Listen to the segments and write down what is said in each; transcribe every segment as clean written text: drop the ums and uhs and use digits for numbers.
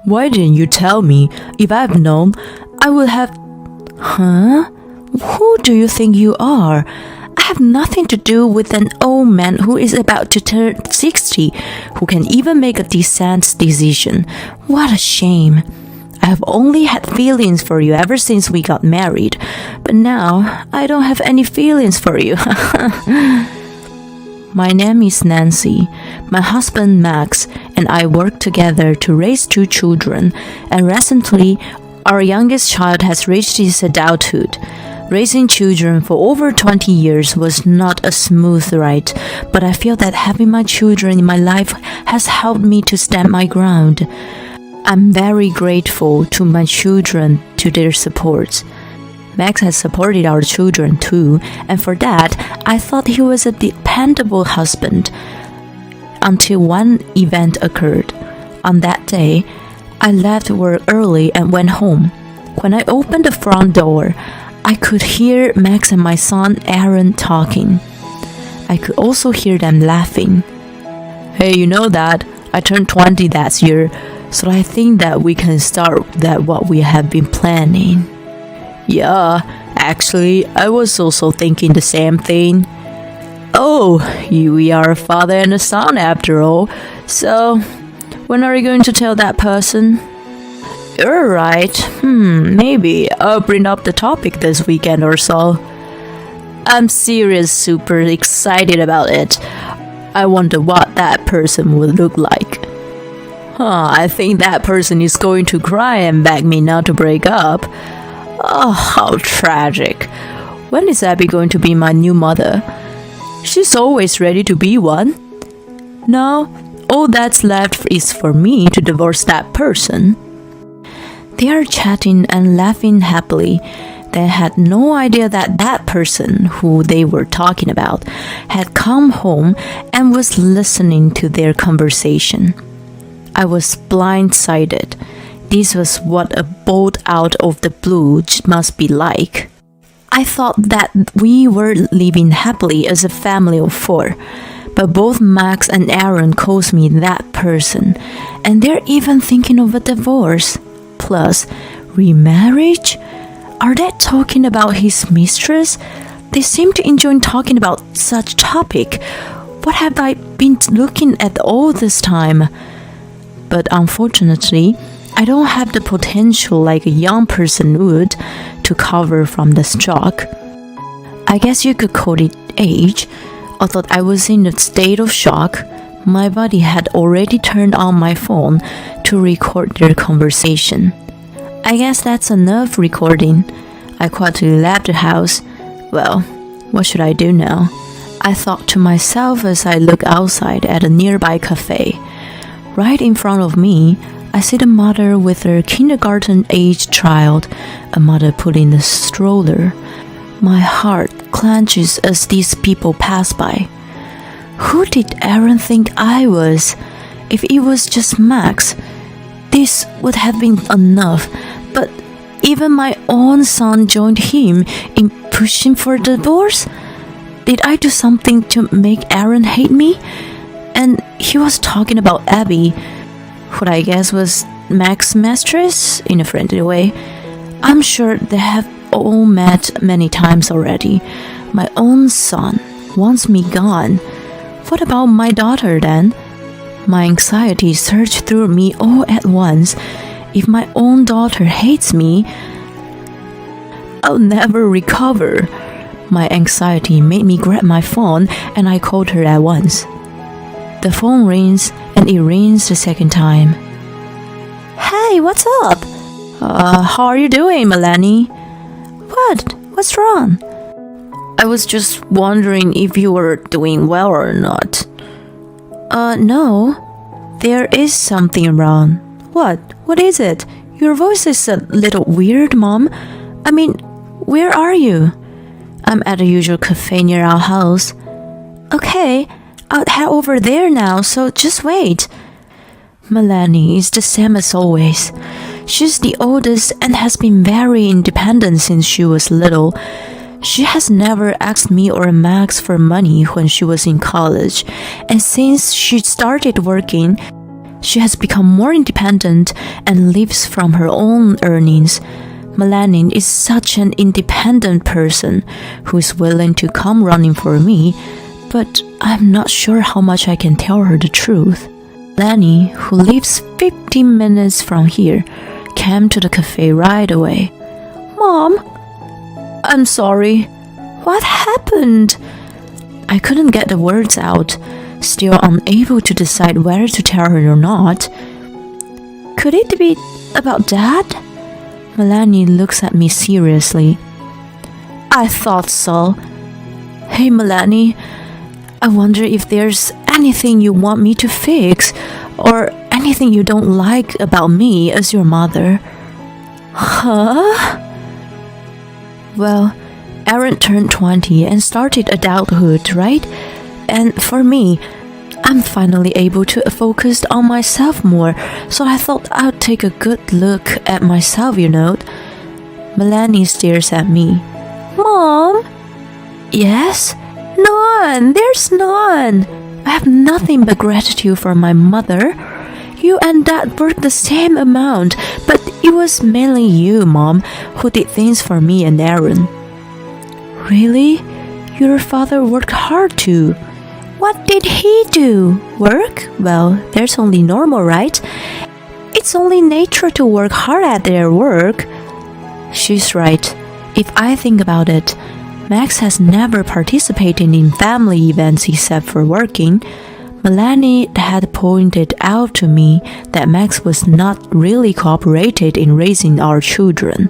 Why didn't you tell me? If I've known, I would have... Huh? Who do you think you are? I have nothing to do with an old man who is about to turn 60, who can even make a decent decision. What a shame. I have only had feelings for you ever since we got married, but now I don't have any feelings for you. My name is Nancy. My husband Max and I work together to raise 2 children, and recently our youngest child has reached his adulthood. Raising children for over 20 years was not a smooth ride, but I feel that having my children in my life has helped me to stand my ground. I'm very grateful to my children to their support. Max has supported our children too, and for that, I thought he was a dependable husband. Until one event occurred. On that day, I left work early and went home. When I opened the front door, I could hear Max and my son Aaron talking. I could also hear them laughing. Hey, you know that? I turned 20 that year, so I think that we can start that what we have been planning. Yeah, actually, I was also thinking the same thing. Oh, we are a father and a son after all, so when are you going to tell that person? You're right. Maybe I'll bring up the topic this weekend or so. I'm super excited about it. I wonder what that person would look like. I think that person is going to cry and beg me not to break up. Oh, how tragic. When is Abby going to be my new mother? She's always ready to be one. Now, all that's left is for me to divorce that person. They are chatting and laughing happily. They had no idea that that person who they were talking about had come home and was listening to their conversation. I was blindsided. This was what a bolt out of the blue must be like. I thought that we were living happily as a family of 4, but both Max and Aaron calls me that person, and they're even thinking of a divorce. Plus, remarriage? Are they talking about his mistress? They seem to enjoy talking about such topic. What have I been looking at all this time? But unfortunately, I don't have the potential like a young person would to recover from the shock. I guess you could call it age. Although I was in a state of shock, my body had already turned on my phone to record their conversation. I guess that's enough recording. I quietly left the house. Well, what should I do now? I thought to myself as I looked outside at a nearby cafe. Right in front of me, I see the mother with her kindergarten-aged child, a mother pulling the stroller. My heart clenches as these people pass by. Who did Aaron think I was? If it was just Max, this would have been enough, but even my own son joined him in pushing for divorce? Did I do something to make Aaron hate me? And he was talking about Abby, who I guess was Max's mistress, in a friendly way. I'm sure they have all met many times already. My own son wants me gone. What about my daughter then? My anxiety surged through me all at once. If my own daughter hates me, I'll never recover. My anxiety made me grab my phone and I called her at once. The phone rings and it rings the second time. Hey, what's up? How are you doing, Melanie? What's wrong? I was just wondering if you were doing well or not. No. There is something wrong. What is it? Your voice is a little weird, Mom. I mean, where are you? I'm at the usual cafe near our house. Okay, I'll head over there now, so just wait. Melanie is the same as always. She's the oldest and has been very independent since she was little. She has never asked me or Max for money when she was in college, and since she started working, She has become more independent and lives from her own earnings. Melanie is such an independent person who is willing to come running for me, but I'm not sure how much I can tell her the truth. Melanie, who lives 15 minutes from here, came to the cafe right away. Mom, I'm sorry. What happened? I couldn't get the words out, still unable to decide whether to tell her or not. Could it be about Dad? Melanie looks at me seriously. I thought so. Hey Melanie, I wonder if there's anything you want me to fix, or anything you don't like about me as your mother. Huh? Well, Aaron turned 20 and started adulthood, right? And for me, I'm finally able to focus on myself more, so I thought I'd take a good look at myself, you know. Melanie stares at me. Mom? Yes? None. There's none. I have nothing but gratitude for my mother. You and Dad worked the same amount, but it was mainly you, Mom, who did things for me and Aaron. Really? Your father worked hard too. What did he do? Work? Well, that's only normal, right? It's only nature to work hard at their work. She's right. If I think about it, Max has never participated in family events except for working. Melanie had pointed out to me that Max was not really cooperated in raising our children.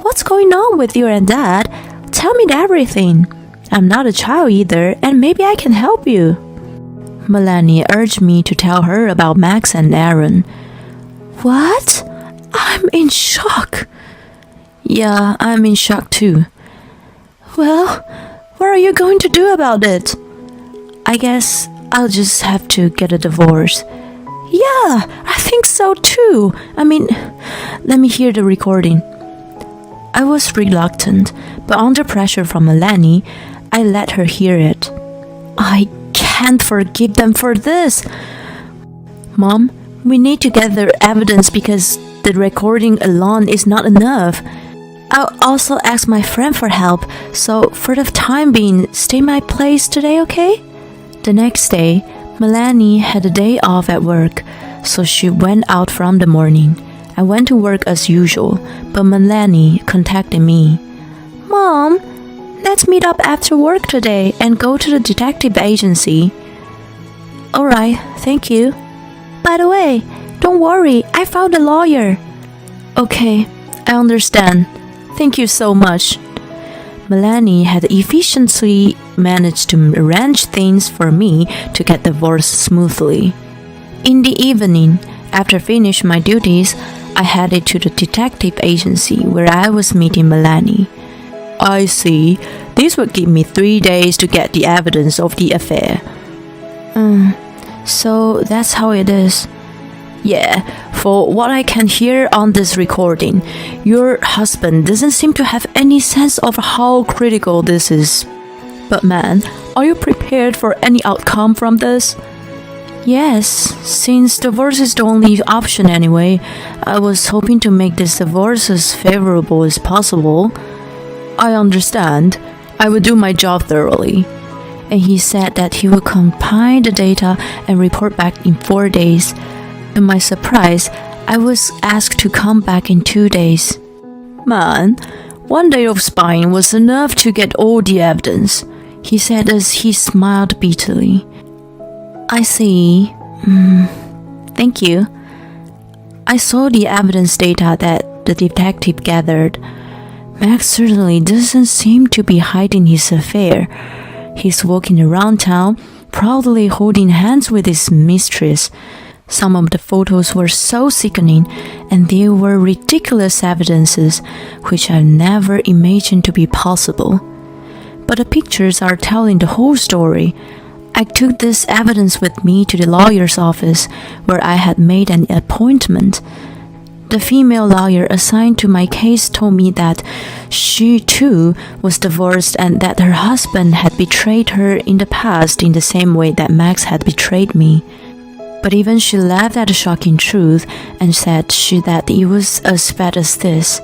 What's going on with you and Dad? Tell me everything. I'm not a child either, and maybe I can help you. Melanie urged me to tell her about Max and Aaron. What? I'm in shock. Yeah, I'm in shock too. Well, what are you going to do about it? I guess I'll just have to get a divorce. Yeah, I think so too. I mean, let me hear the recording. I was reluctant, but under pressure from Melanie, I let her hear it. I can't forgive them for this. Mom, we need to gather evidence because the recording alone is not enough. I'll also ask my friend for help, so for the time being, stay in my place today, okay? The next day, Melanie had a day off at work, so she went out from the morning. I went to work as usual, but Melanie contacted me. Mom, let's meet up after work today and go to the detective agency. Alright, thank you. By the way, don't worry, I found a lawyer. Okay, I understand. Thank you so much. Melanie had efficiently managed to arrange things for me to get divorced smoothly. In the evening, after finishing my duties, I headed to the detective agency where I was meeting Melanie. I see. This would give me 3 days to get the evidence of the affair. So that's how it is. Yeah, for what I can hear on this recording, your husband doesn't seem to have any sense of how critical this is. But man, are you prepared for any outcome from this? Yes, since divorce is the only option anyway, I was hoping to make this divorce as favorable as possible. I understand. I will do my job thoroughly. And he said that he would compile the data and report back in 4 days. To my surprise, I was asked to come back in 2 days. Man, 1 day of spying was enough to get all the evidence, he said as he smiled bitterly. I see. Thank you. I saw the evidence data that the detective gathered. Max certainly doesn't seem to be hiding his affair. He's walking around town, proudly holding hands with his mistress. Some of the photos were so sickening, and they were ridiculous evidences which I never imagined to be possible. But the pictures are telling the whole story. I took this evidence with me to the lawyer's office, where I had made an appointment. The female lawyer assigned to my case told me that she too was divorced and that her husband had betrayed her in the past in the same way that Max had betrayed me. But even she laughed at the shocking truth and said that it was as bad as this.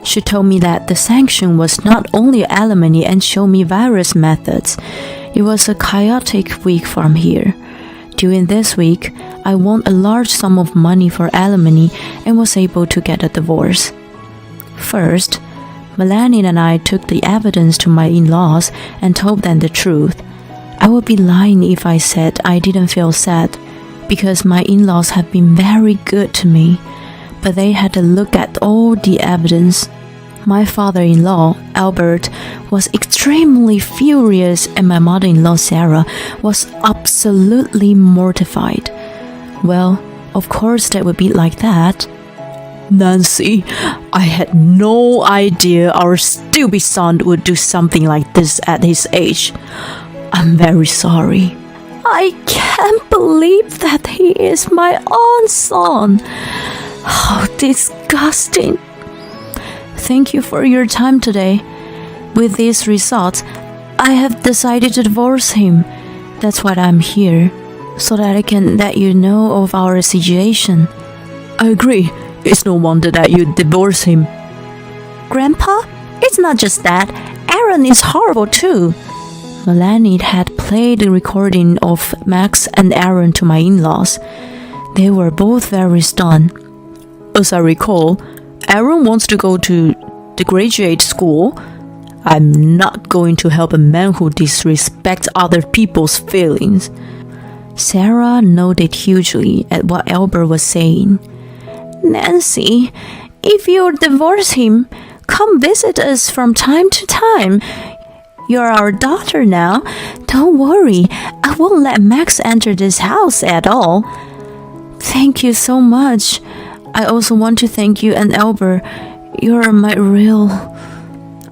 She told me that the sanction was not only alimony and showed me various methods. It was a chaotic week from here. During this week, I won a large sum of money for alimony and was able to get a divorce. First, Melanie and I took the evidence to my in-laws and told them the truth. I would be lying if I said I didn't feel sad, because my in-laws have been very good to me, but they had to look at all the evidence. My father-in-law, Albert, was extremely furious, and my mother-in-law, Sarah, was absolutely mortified. Well, of course that would be like that. Nancy, I had no idea our stupid son would do something like this at his age. I'm very sorry. I can't believe that he is my own son. How disgusting. Thank you for your time today. With these results, I have decided to divorce him. That's why I'm here, so that I can let you know of our situation. I agree. It's no wonder that you divorce him. Grandpa, it's not just that. Aaron is horrible too. Melanie had played the recording of Max and Aaron to my in-laws. They were both very stunned. As I recall, Aaron wants to go to the graduate school. I'm not going to help a man who disrespects other people's feelings. Sarah nodded hugely at what Albert was saying. Nancy, if you divorce him, come visit us from time to time. You're our daughter now. Don't worry, I won't let Max enter this house at all. Thank you so much. I also want to thank you and Albert. You're my real...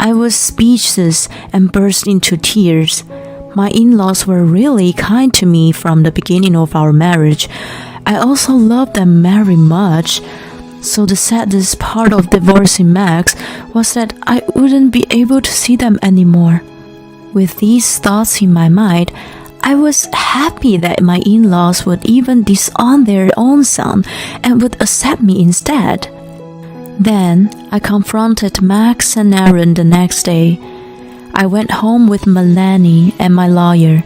I was speechless and burst into tears. My in-laws were really kind to me from the beginning of our marriage. I also loved them very much. So the saddest part of divorcing Max was that I wouldn't be able to see them anymore. With these thoughts in my mind, I was happy that my in-laws would even disown their own son and would accept me instead. Then I confronted Max and Aaron the next day. I went home with Melanie and my lawyer.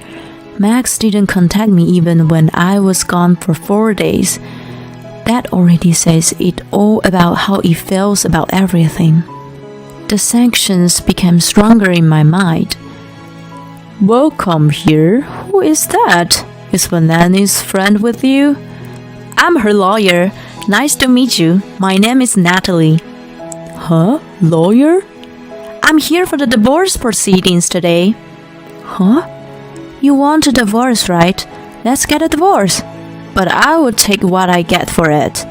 Max didn't contact me even when I was gone for 4 days. That already says it all about how he feels about everything. The sanctions became stronger in my mind. Welcome here. Who is that? Is Melanie's friend with you? I'm her lawyer. Nice to meet you. My name is Natalie. Huh? Lawyer? I'm here for the divorce proceedings today. Huh? You want a divorce, right? Let's get a divorce. But I will take what I get for it.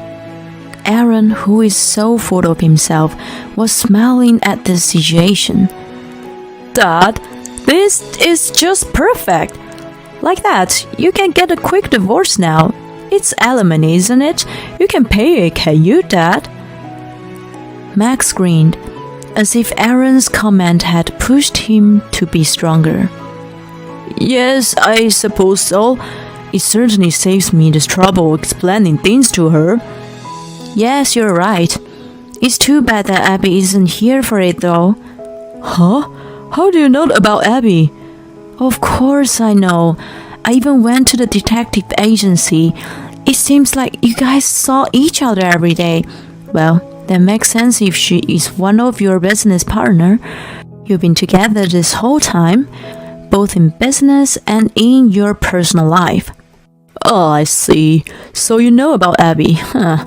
Aaron, who is so full of himself, was smiling at this situation. Dad, this is just perfect. Like that, you can get a quick divorce now. It's alimony, isn't it? You can pay it, can you, Dad? Max grinned, as if Aaron's comment had pushed him to be stronger. Yes, I suppose so. It certainly saves me the trouble explaining things to her. Yes, you're right. It's too bad that Abby isn't here for it, though. Huh? How do you know about Abby? Of course I know. I even went to the detective agency. It seems like you guys saw each other every day. Well, that makes sense if she is one of your business partner. You've been together this whole time, both in business and in your personal life. Oh, I see. So you know about Abby, huh?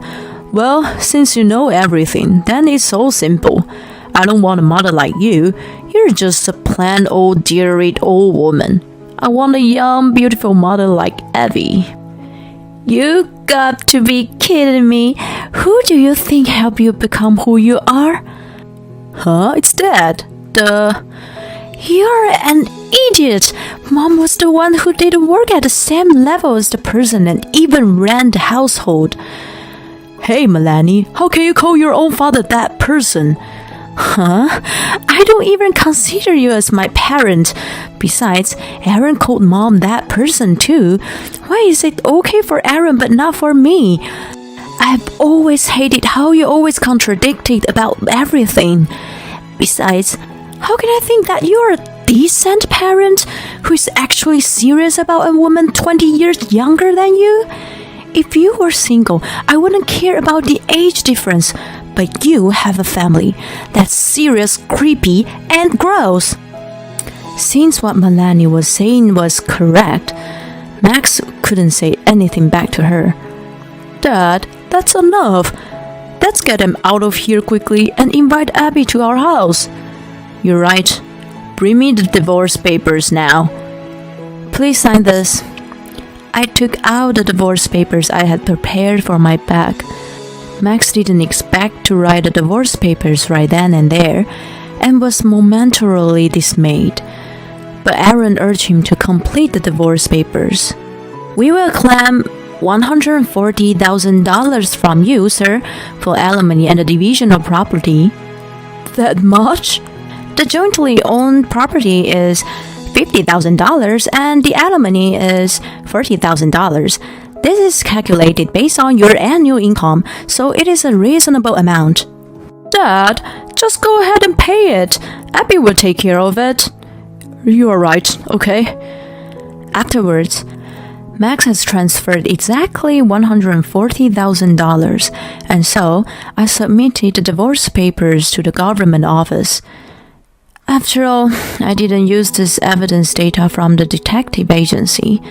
Well, since you know everything, then it's so simple. I don't want a mother like you. You're just a plain old dear-eyed old woman. I want a young, beautiful mother like Abby. You got to be kidding me. Who do you think helped you become who you are? Huh? It's Dad. You're an idiot. Mom was the one who did work at the same level as the person and even ran the household. Hey, Melanie, how can you call your own father that person? Huh? I don't even consider you as my parent. Besides, Aaron called Mom that person too. Why is it okay for Aaron but not for me? I've always hated how you always contradicted about everything. Besides, how can I think that you're a decent parent who is actually serious about a woman 20 years younger than you? If you were single, I wouldn't care about the age difference, but you have a family that's serious, creepy, and gross. Since what Melanie was saying was correct, Max couldn't say anything back to her. Dad, that's enough. Let's get him out of here quickly and invite Abby to our house. You're right. Bring me the divorce papers now. Please sign this. I took out the divorce papers I had prepared for my bag. Max didn't expect to write the divorce papers right then and there, and was momentarily dismayed. But Aaron urged him to complete the divorce papers. We will claim $140,000 from you, sir, for alimony and the division of property. That much? The jointly owned property is $50,000 and the alimony is $40,000. This is calculated based on your annual income, so it is a reasonable amount. Dad, just go ahead and pay it. Abby will take care of it. You are right, okay? Afterwards, Max has transferred exactly $140,000, and so I submitted the divorce papers to the government office. After all, I didn't use this evidence data from the detective agency.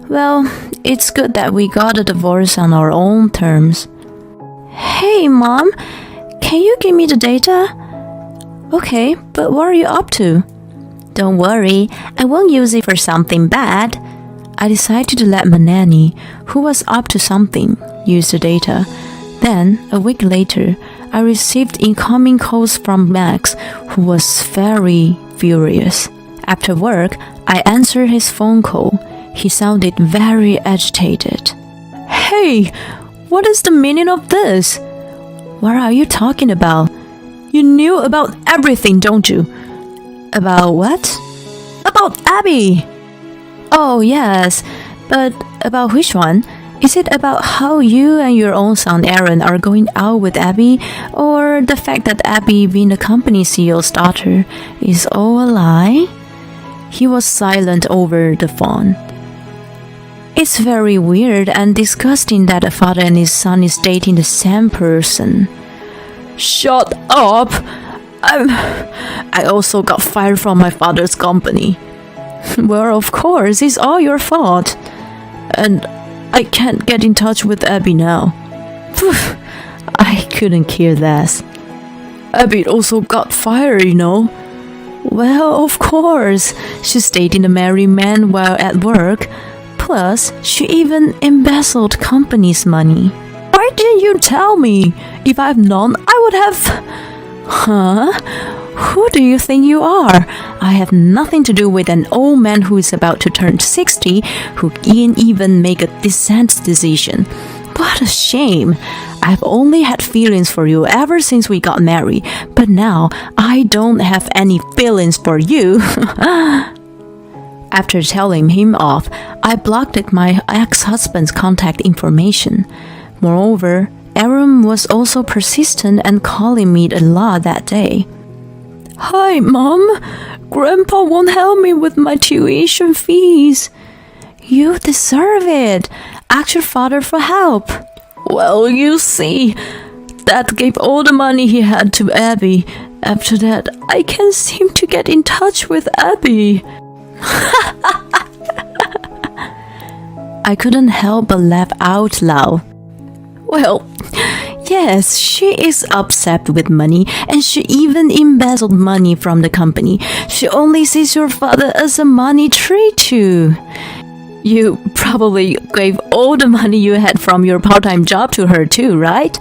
Well, it's good that we got a divorce on our own terms. Hey, Mom, can you give me the data? Okay, but what are you up to? Don't worry, I won't use it for something bad. I decided to let Melanie, who was up to something, use the data. Then, a week later, I received incoming calls from Max, who was very furious. After work, I answered his phone call. He sounded very agitated. Hey, what is the meaning of this? What are you talking about? You knew about everything, don't you? About what? About Abby! Oh, yes, but about which one? Is it about how you and your own son Aaron are going out with Abby, or the fact that Abby, being the company CEO's daughter, is all a lie? He was silent over the phone. It's very weird and disgusting that a father and his son is dating the same person. Shut up! I also got fired from my father's company. Well, of course, it's all your fault. And I can't get in touch with Abby now. I couldn't care less. Abby also got fired, you know. Well, of course. She's dating a married man while at work. Plus, she even embezzled company's money. Why didn't you tell me? If I've known, I would have... Huh? Who do you think you are? I have nothing to do with an old man who is about to turn 60, who can't even make a decent decision. What a shame. I've only had feelings for you ever since we got married, but now I don't have any feelings for you. After telling him off, I blocked my ex-husband's contact information. Moreover, Aaron was also persistent and calling me a lot that day. Hi, Mom. Grandpa won't help me with my tuition fees. You deserve it. Ask your father for help. Well, you see, Dad gave all the money he had to Abby. After that, I can't seem to get in touch with Abby. I couldn't help but laugh out loud. Well, yes, she is upset with money, and she even embezzled money from the company. She only sees your father as a money tree too. You probably gave all the money you had from your part-time job to her too, right?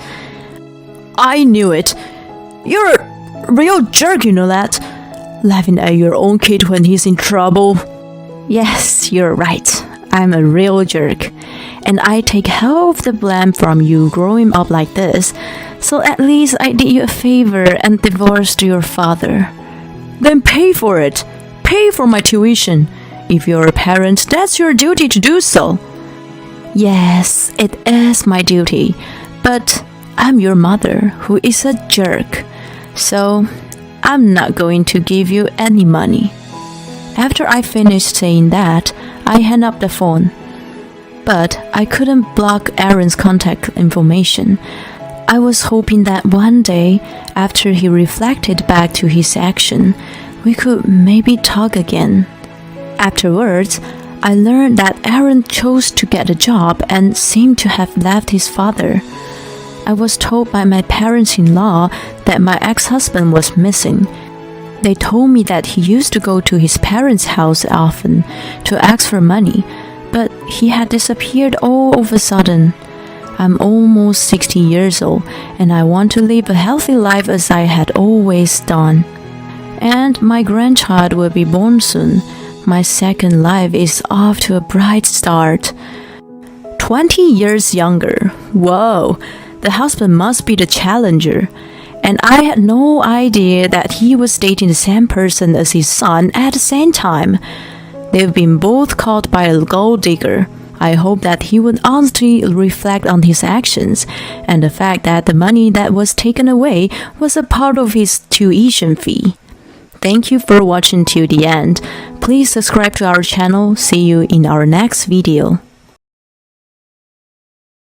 I knew it. You're a real jerk, you know that? Laughing at your own kid when he's in trouble. Yes, you're right. I'm a real jerk. and I take half the blame from you growing up like this. So at least I did you a favor and divorced your father. Then pay for it. Pay for my tuition. If you're a parent, that's your duty to do so. Yes, it is my duty, but I'm your mother, who is a jerk. So I'm not going to give you any money. After I finished saying that, I hung up the phone. But I couldn't block Aaron's contact information. I was hoping that one day, after he reflected back to his action, we could maybe talk again. Afterwards, I learned that Aaron chose to get a job and seemed to have left his father. I was told by my parents-in-law that my ex-husband was missing. They told me that he used to go to his parents' house often to ask for money, but he had disappeared all of a sudden. I'm almost 60 years old, and I want to live a healthy life as I had always done. And my grandchild will be born soon. My second life is off to a bright start. 20 years younger. Whoa, the husband must be the challenger. And I had no idea that he was dating the same person as his son at the same time. They've been both caught by a gold digger. I hope that he would honestly reflect on his actions and the fact that the money that was taken away was a part of his tuition fee. Thank you for watching till the end. Please subscribe to our channel. See you in our next video.